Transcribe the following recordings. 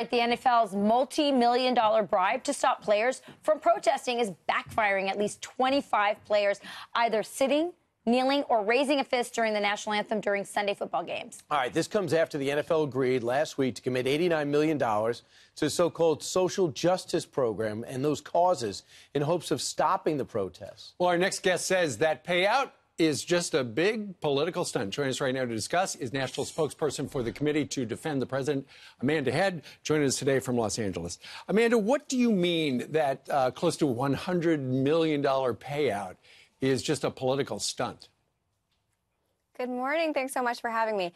The NFL's multi-million-dollar bribe to stop players from protesting is backfiring. At least 25 players either sitting, kneeling, or raising a fist during the national anthem during Sunday football games. All right, this comes after the NFL agreed last week to commit $89 million to the so-called social justice program and those causes in hopes of stopping the protests. Well, our next guest says that payout is just a big political stunt. Joining us right now to discuss is national spokesperson for the Committee to Defend the President, Amanda Head, joining us today from Los Angeles. Amanda, what do you mean that close to $100 million payout is just a political stunt? Good morning. Thanks so much for having me.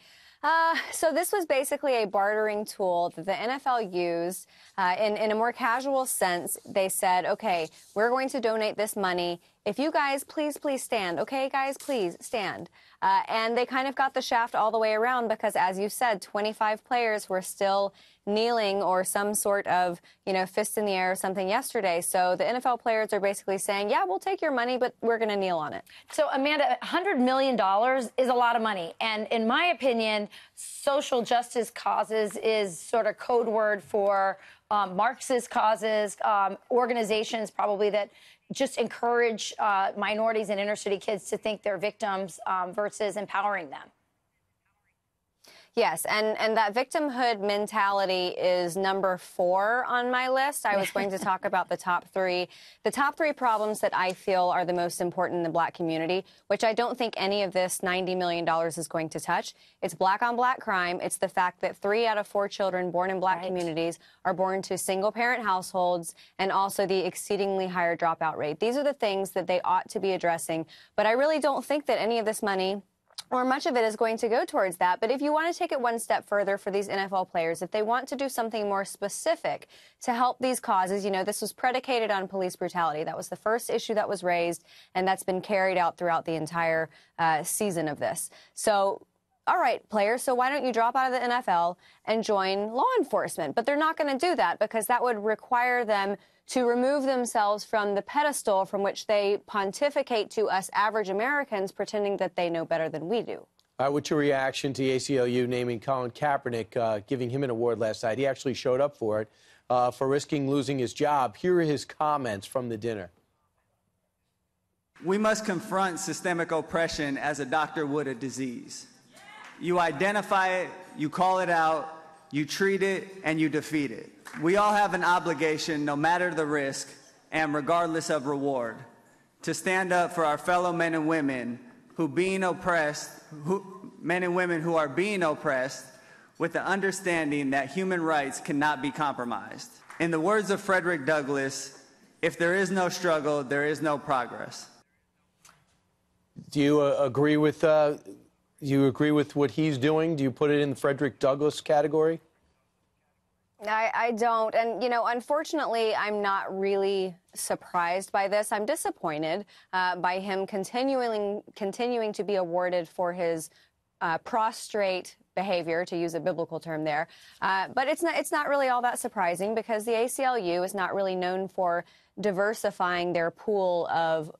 So this was basically a bartering tool that the NFL used in a more casual sense. They said, OK, we're going to donate this money. If you guys please stand. OK, guys, please stand. And they kind of got the shaft all the way around because, as you said, 25 players were still kneeling or some sort of, fist in the air or something yesterday. So the NFL players are basically saying, yeah, we'll take your money, but we're going to kneel on it. So, Amanda, $100 million is a lot of money. And in my opinion, social justice causes is sort of code word for Marxist causes, organizations probably that just encourage minorities and inner city kids to think they're victims versus empowering them. Yes, and that victimhood mentality is number 4 on my list. I was going to talk about the top 3. The top 3 problems that I feel are the most important in the black community, which I don't think any of this $90 million is going to touch. It's black-on-black crime. It's the fact that 3 out of 4 children born in black communities are born to single-parent households, and also the exceedingly higher dropout rate. These are the things that they ought to be addressing. But I really don't think that any of this money or much of it is going to go towards that. But if you want to take it one step further for these NFL players, if they want to do something more specific to help these causes, this was predicated on police brutality. That was the first issue that was raised, and that's been carried out throughout the entire season of this. So, all right, players, so why don't you drop out of the NFL and join law enforcement? But they're not going to do that because that would require them to remove themselves from the pedestal from which they pontificate to us average Americans, pretending that they know better than we do. What's your reaction to the ACLU naming Colin Kaepernick, giving him an award last night? He actually showed up for it, for risking losing his job. Here are his comments from the dinner. We must confront systemic oppression as a doctor would a disease. You identify it, you call it out, you treat it, and you defeat it. We all have an obligation, no matter the risk and regardless of reward, to stand up for our fellow men and women who are being oppressed with the understanding that human rights cannot be compromised. In the words of Frederick Douglass, if there is no struggle, there is no progress. Do you agree with what he's doing? Do you put it in the Frederick Douglass category? I don't. And, unfortunately, I'm not really surprised by this. I'm disappointed by him continuing to be awarded for his prostrate behavior, to use a biblical term there. But it's not really all that surprising because the ACLU is not really known for diversifying their pool of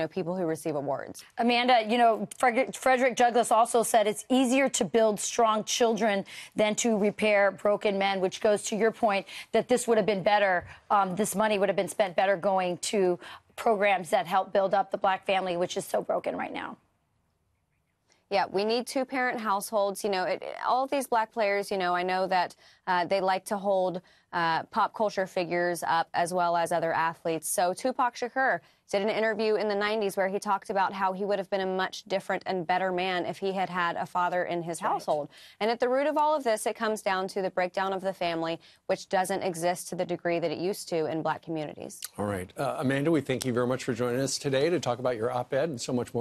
people who receive awards. Amanda, Frederick Douglass also said it's easier to build strong children than to repair broken men, which goes to your point that this would have been better. This money would have been spent better going to programs that help build up the black family, which is so broken right now. Yeah, we need 2-parent households. All of these black players, I know that they like to hold pop culture figures up as well as other athletes. So Tupac Shakur did an interview in the 90s where he talked about how he would have been a much different and better man if he had had a father in his household. And at the root of all of this, it comes down to the breakdown of the family, which doesn't exist to the degree that it used to in black communities. All right. Amanda, we thank you very much for joining us today to talk about your op-ed and so much more.